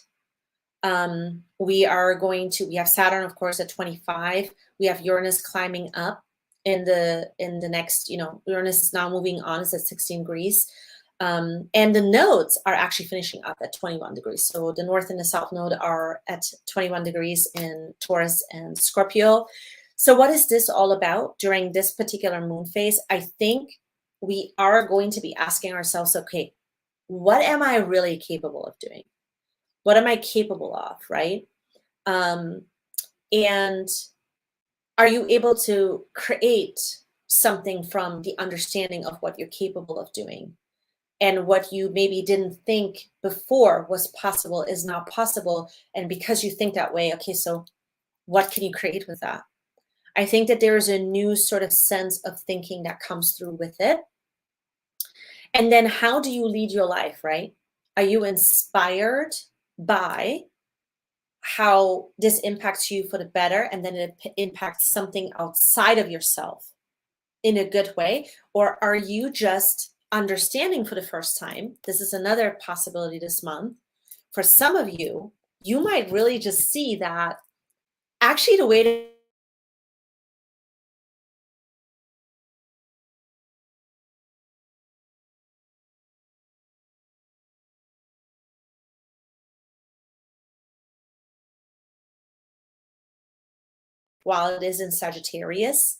We have Saturn, of course, at 25. We have Uranus climbing up in the next, Uranus is now moving on, it's at 16 degrees. And the nodes are actually finishing up at 21 degrees. So the North and the South node are at 21 degrees in Taurus and Scorpio. So what is this all about during this particular moon phase? I think we are going to be asking ourselves, okay, what am I really capable of doing? What am I capable of, right? And are you able to create something from the understanding of what you're capable of doing? And what you maybe didn't think before was possible is now possible. And because you think that way, okay, so what can you create with that? I think that there is a new sort of sense of thinking that comes through with it. And then how do you lead your life, right? Are you inspired by how this impacts you for the better, and then it impacts something outside of yourself in a good way? Or are you just understanding for the first time? This is another possibility this month. For some of you, you might really just see that actually the way to while it is in Sagittarius.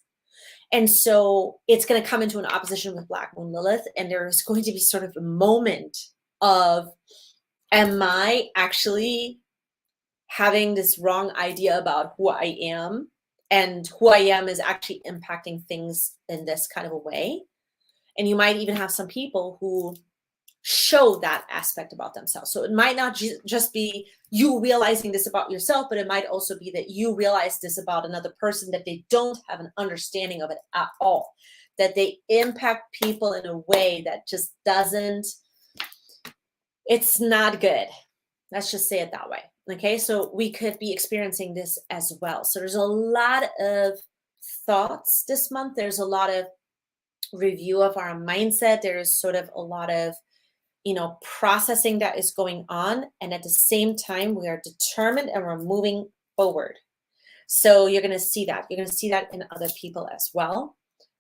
And so it's going to come into an opposition with Black Moon Lilith. And there's going to be sort of a moment of, am I actually having this wrong idea about who I am? And who I am is actually impacting things in this kind of a way. And you might even have some people who show that aspect about themselves. So it might not just be you realizing this about yourself, but it might also be that you realize this about another person, that they don't have an understanding of it at all. that they impact people in a way that just doesn't, it's not good. Let's just say it that way. Okay, so we could be experiencing this as well. So there's a lot of thoughts this month. There's a lot of review of our mindset. There's sort of a lot of, processing that is going on. And at the same time, we are determined and we're moving forward. So you're going to see that. You're going to see that in other people as well,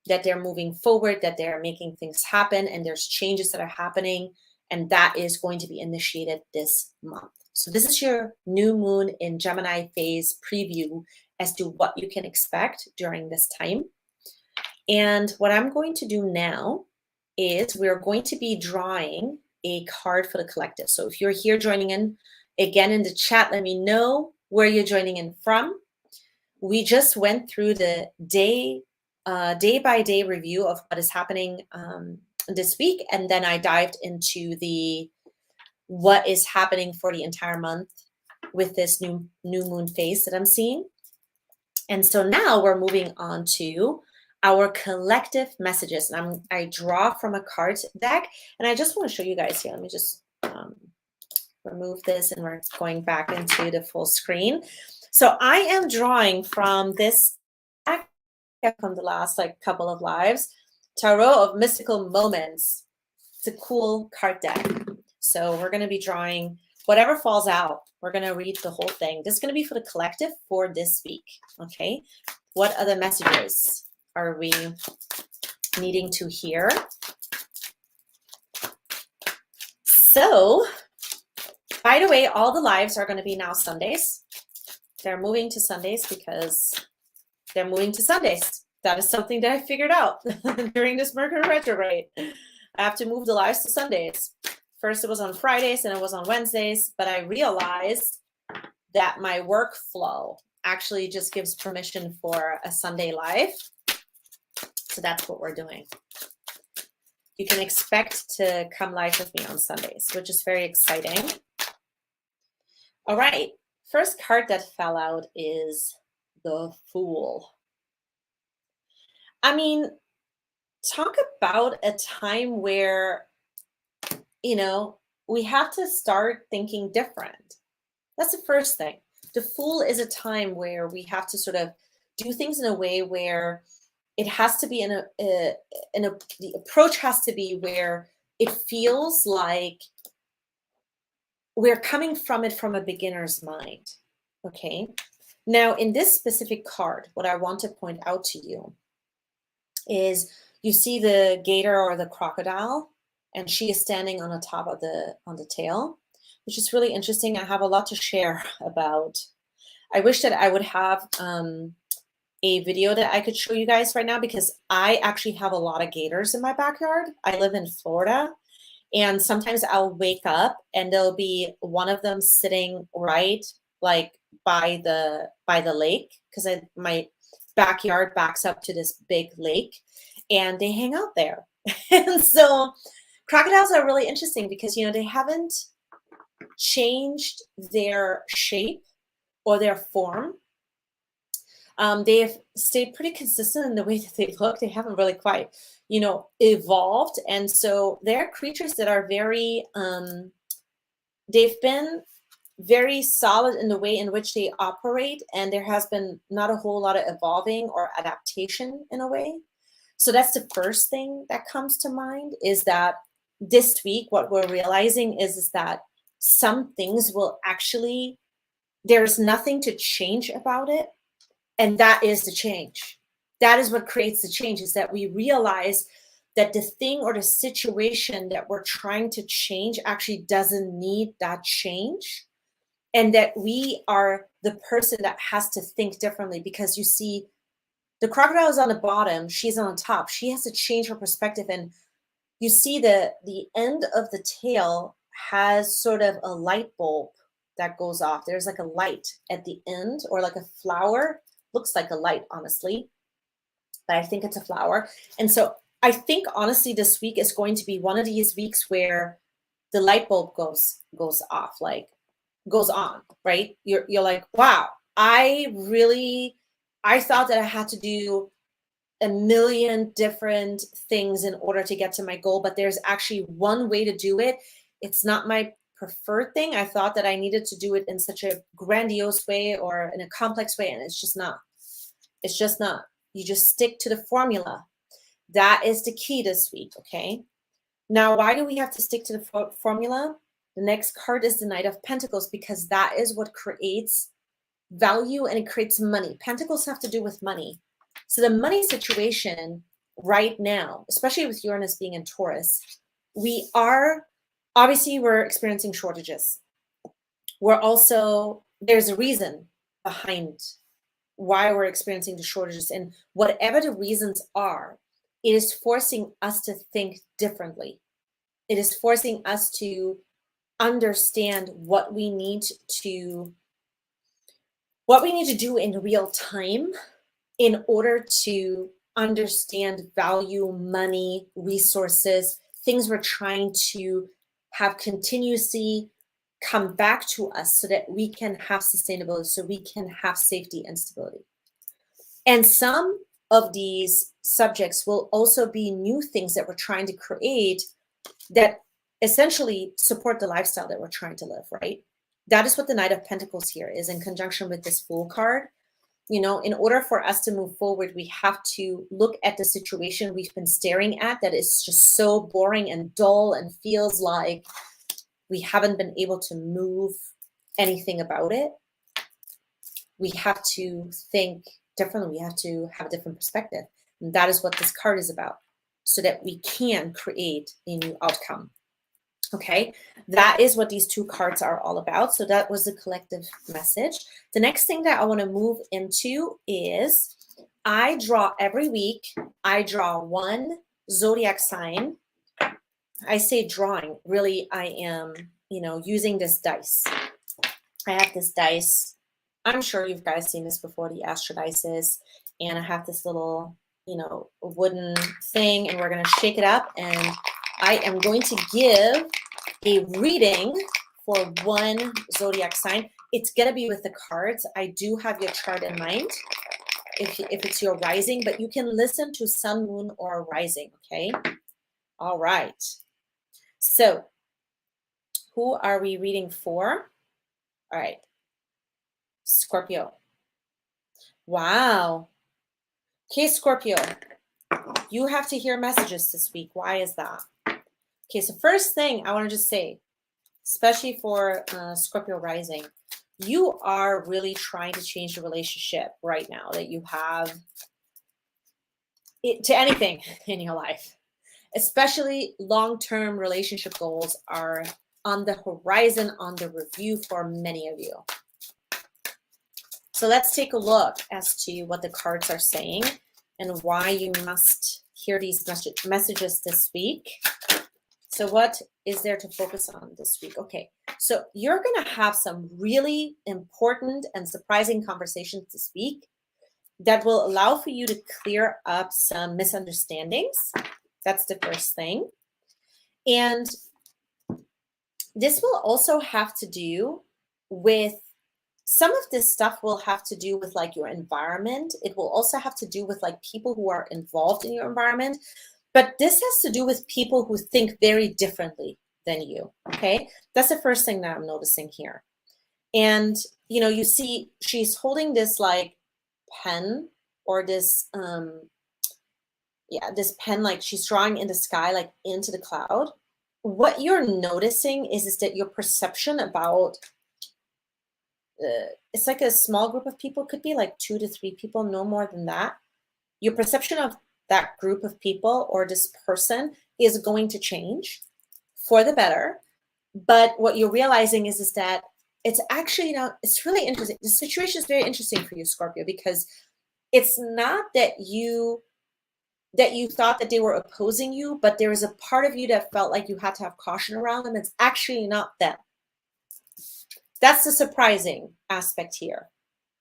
that they're moving forward, that they're making things happen, and there's changes that are happening. And that is going to be initiated this month. So this is your new moon in Gemini phase preview as to what you can expect during this time. And what I'm going to do now is we're going to be drawing a card for the collective. So if you're here joining in, again in the chat, let me know where you're joining in from. We just went through the day by day review of what is happening this week. And then I dived into what is happening for the entire month with this new moon phase that I'm seeing. And so now we're moving on to our collective messages. And I draw from a card deck, and I just want to show you guys here. Let me just remove this, and we're going back into the full screen. So I am drawing from this deck from the last couple of lives, Tarot of Mystical Moments. It's a cool card deck. So we're going to be drawing whatever falls out. We're going to read the whole thing. This is going to be for the collective for this week. Okay. What other messages are we needing to hear? So, by the way, all the lives are going to be now Sundays. They're moving to Sundays because they're moving to Sundays. That is something that I figured out during this Mercury retrograde. I have to move the lives to Sundays. First, it was on Fridays and it was on Wednesdays, but I realized that my workflow actually just gives permission for a Sunday live. So that's what we're doing. You can expect to come live with me on Sundays, which is very exciting. All right. First card that fell out is the Fool. I mean, talk about a time where, we have to start thinking different. That's the first thing. The Fool is a time where we have to sort of do things in a way where it has to be the approach has to be where it feels like we're coming from it from a beginner's mind. Okay. Now, in this specific card, what I want to point out to you is you see the gator or the crocodile, and she is standing on the top of on the tail, which is really interesting. I have a lot to share about. I wish that I would have a video that I could show you guys right now, because I actually have a lot of gators in my backyard. I live in Florida, and sometimes I'll wake up and there'll be one of them sitting right by the lake, because my backyard backs up to this big lake, and they hang out there. And so crocodiles are really interesting because they haven't changed their shape or their form. They've stayed pretty consistent in the way that they look. They haven't really quite, evolved. And so they're creatures that are very, they've been very solid in the way in which they operate. And there has been not a whole lot of evolving or adaptation in a way. So that's the first thing that comes to mind, is that this week, what we're realizing is that some things will actually, there's nothing to change about it. And that is the change. That is what creates the change, is that we realize that the thing or the situation that we're trying to change actually doesn't need that change. And that we are the person that has to think differently, because you see, the crocodile is on the bottom, she's on the top. She has to change her perspective. And you see the end of the tail has sort of a light bulb that goes off. There's like a light at the end, or like a flower. Looks like a light, honestly, but I think it's a flower. And so I think, honestly, this week is going to be one of these weeks where the light bulb goes off, goes on, right? You're like, wow, I thought that I had to do a million different things in order to get to my goal, but there's actually one way to do it. It's not my preferred thing. I thought that I needed to do it in such a grandiose way or in a complex way, and it's just not. It's just not. You just stick to the formula. That is the key this week, okay? Now, why do we have to stick to the formula? The next card is the Knight of Pentacles, because that is what creates value and it creates money. Pentacles have to do with money. So the money situation right now, especially with Uranus being in Taurus, we're experiencing shortages. There's a reason behind why we're experiencing the shortages, and whatever the reasons are, it is forcing us to think differently. It is forcing us to understand what we need to do in real time in order to understand value, money, resources, things we're trying to have continuously come back to us so that we can have sustainability, so we can have safety and stability. And some of these subjects will also be new things that we're trying to create that essentially support the lifestyle that we're trying to live, right? That is what the Knight of Pentacles here is in conjunction with this Fool card. In order for us to move forward, we have to look at the situation we've been staring at that is just so boring and dull and feels like we haven't been able to move anything about it. We have to think differently. We have to have a different perspective. And that is what this card is about, so that we can create a new outcome. Okay, that is what these two cards are all about. So that was the collective message. The next thing that I want to move into is every week, I draw one zodiac sign. I say drawing, really, I am, using this dice. I have this dice. I'm sure you guys seen this before, the Astro dices. And I have this little, wooden thing, and we're going to shake it up. And I am going to give a reading for one zodiac sign. It's going to be with the cards. I do have your chart in mind if it's your rising, but you can listen to sun, moon, or rising, okay? All right. So who are we reading for? All right. Scorpio. Wow. Okay, Scorpio. You have to hear messages this week. Why is that? Okay, so first thing I want to just say, especially for Scorpio rising, you are really trying to change the relationship right now that you have to anything in your life. Especially long-term relationship goals are on the horizon, on the review for many of you. So let's take a look as to what the cards are saying and why you must hear these messages this week. So what is there to focus on this week? Okay, so you're going to have some really important and surprising conversations this week that will allow for you to clear up some misunderstandings. That's the first thing. And this will also have to do with, some of this stuff will have to do with like your environment. It will also have to do with like people who are involved in your environment. But this has to do with people who think very differently than you, okay? That's the first thing that I'm noticing here. And, you see she's holding this like pen or this, this pen, like she's drawing in the sky, like into the cloud. What you're noticing is that your perception about, it's like a small group of people, could be like 2 to 3 people, no more than that. Your perception of that group of people or this person is going to change for the better. But what you're realizing is that it's actually it's really interesting. The situation is very interesting for you, Scorpio, because it's not that you thought that they were opposing you, but there was a part of you that felt like you had to have caution around them. It's actually not them. That's the surprising aspect here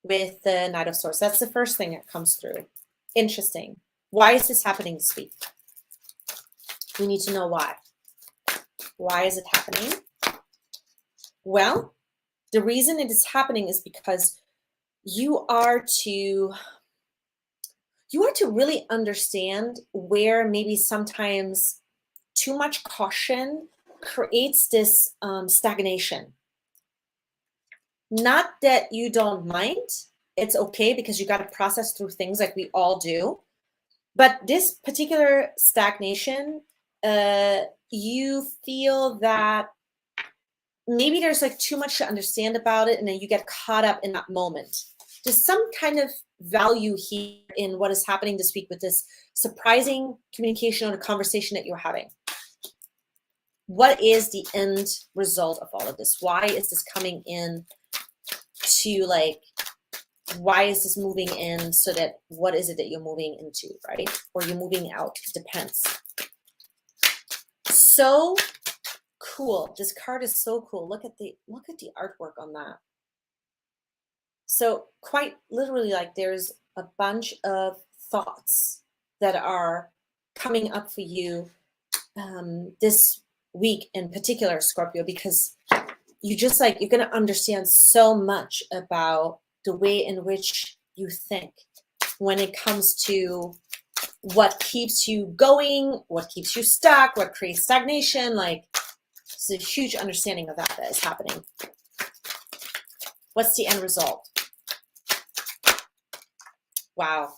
with the Knight of Swords. That's the first thing that comes through. Interesting. Why is this happening this week? We need to know why. Why is it happening? Well, the reason it is happening is because you you are to really understand where maybe sometimes too much caution creates this stagnation. Not that you don't mind, it's okay because you got to process through things like we all do. But this particular stagnation, you feel that maybe there's like too much to understand about it, and then you get caught up in that moment. There's some kind of value here in what is happening this week with this surprising communication or conversation that you're having. What is the end result of all of this? Why is this coming in to like, why is this moving in so that what is it that you're moving into, right? Or you're moving out, depends. So cool. This card is so cool. Look at the artwork on that. So quite literally, like there's a bunch of thoughts that are coming up for you this week in particular, Scorpio, because you just like, you're going to understand so much about the way in which you think when it comes to what keeps you going, what keeps you stuck, what creates stagnation. Like, it's a huge understanding of that is happening. What's the end result? Wow.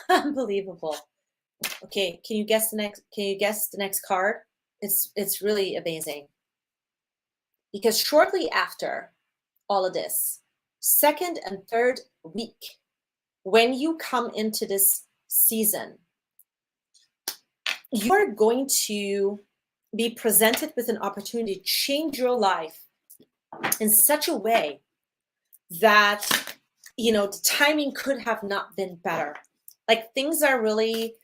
Unbelievable. Okay, can you guess the next card? It's really amazing. Because shortly after all of this, second and third week, when you come into this season, you are going to be presented with an opportunity to change your life in such a way that, you know, the timing could have not been better. Like things are really,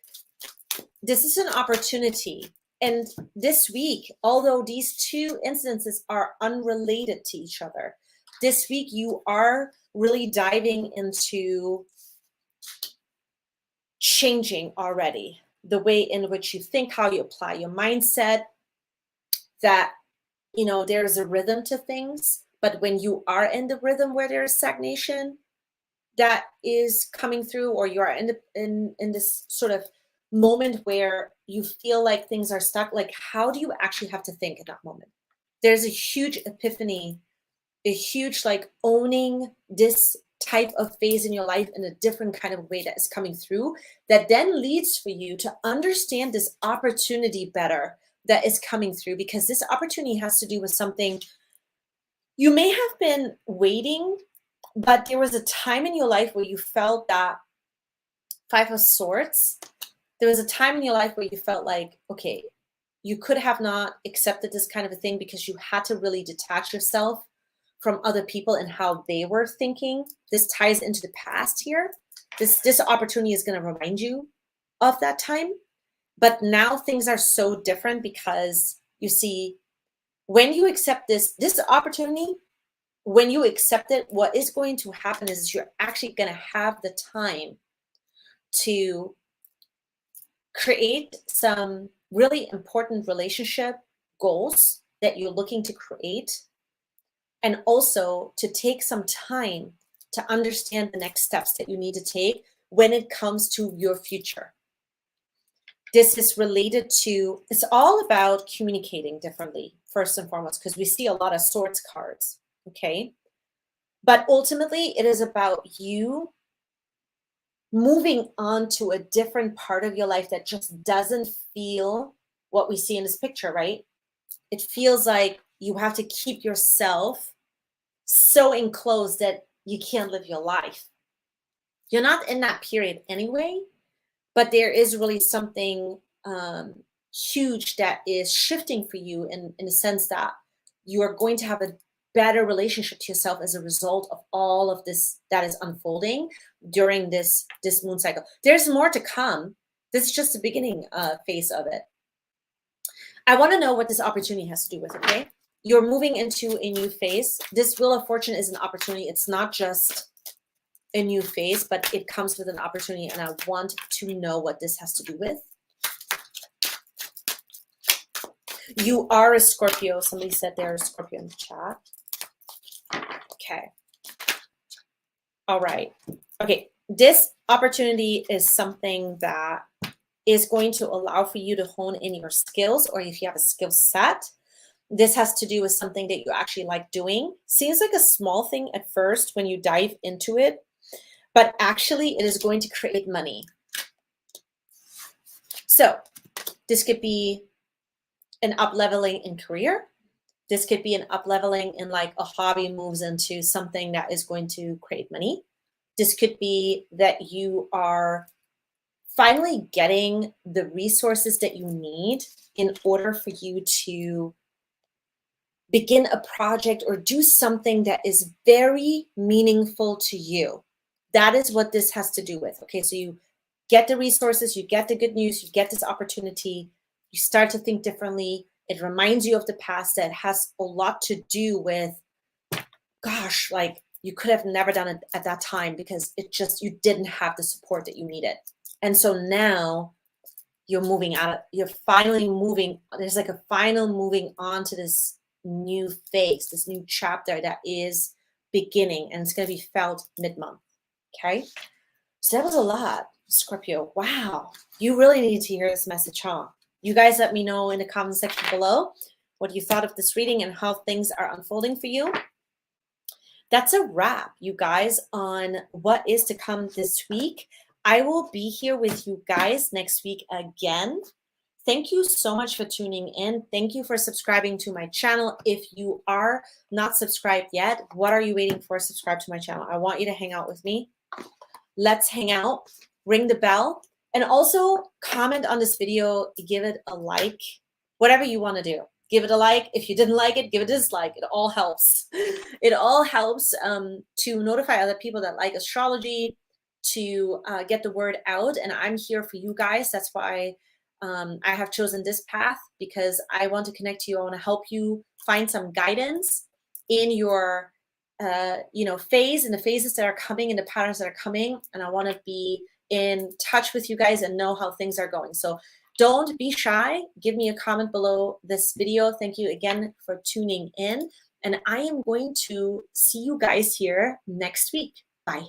this is an opportunity. And this week, although these two incidences are unrelated to each other, this week you are really diving into changing already the way in which you think, how you apply your mindset, that, you know, there's a rhythm to things. But when you are in the rhythm where there's stagnation that is coming through, or you are in this sort of moment where you feel like things are stuck, like how do you actually have to think in that moment? There's a huge epiphany, a huge like owning this type of phase in your life in a different kind of way that is coming through, that then leads for you to understand this opportunity better that is coming through, because this opportunity has to do with something you may have been waiting, but there was a time in your life where you felt that Five of Swords. There was a time in your life where you felt like, okay, you could have not accepted this kind of a thing because you had to really detach yourself from other people and how they were thinking. This ties into the past here. This opportunity is going to remind you of that time. But now things are so different because you see, when you accept this opportunity, when you accept it, what is going to happen is you're actually going to have the time to create some really important relationship goals that you're looking to create, and also to take some time to understand the next steps that you need to take when it comes to your future. This is related to, it's all about communicating differently, first and foremost, because we see a lot of Swords cards, okay? But ultimately, it is about you moving on to a different part of your life that just doesn't feel what we see in this picture, right? It feels like you have to keep yourself so enclosed that you can't live your life. You're not in that period anyway, but there is really something huge that is shifting for you in the sense that you are going to have a better relationship to yourself as a result of all of this that is unfolding during this moon cycle. There's more to come. This is just the beginning phase of it. I want to know what this opportunity has to do with, okay? You're moving into a new phase. This Wheel of Fortune is an opportunity. It's not just a new phase, but it comes with an opportunity, and I want to know what this has to do with. You are a Scorpio. Somebody said they're a Scorpio in the chat. Okay. All right. Okay. This opportunity is something that is going to allow for you to hone in your skills, or if you have a skill set. This has to do with something that you actually like doing. Seems like a small thing at first when you dive into it, but actually it is going to create money. So this could be an up-leveling in career. This could be an up-leveling in like a hobby moves into something that is going to create money. This could be that you are finally getting the resources that you need in order for you to begin a project or do something that is very meaningful to you. That is what this has to do with. Okay, so you get the resources, you get the good news, you get this opportunity, you start to think differently. It reminds you of the past that has a lot to do with, gosh, like you could have never done it at that time because you didn't have the support that you needed. And so now you're moving out, you're finally moving, there's like a final moving on to this new phase, this new chapter that is beginning, and it's going to be felt mid-month. Okay, so that was a lot, Scorpio. Wow, you really need to hear this message, huh? You guys let me know in the comment section below what you thought of this reading and how things are unfolding for you. That's a wrap, you guys, on what is to come this week. I will be here with you guys next week again. Thank you so much for tuning in. Thank you for subscribing to my channel. If you are not subscribed yet, what are you waiting for? Subscribe to my channel. I want you to hang out with me. Let's hang out. Ring the bell. And also comment on this video. Give it a like. Whatever you want to do. Give it a like. If you didn't like it, give it a dislike. It all helps. It all helps to notify other people that like astrology, to get the word out. And I'm here for you guys. That's why I have chosen this path, because I want to connect to you. I want to help you find some guidance in your, phase, in the phases that are coming, in the patterns that are coming. And I want to be in touch with you guys and know how things are going. So don't be shy. Give me a comment below this video. Thank you again for tuning in. And I am going to see you guys here next week. Bye.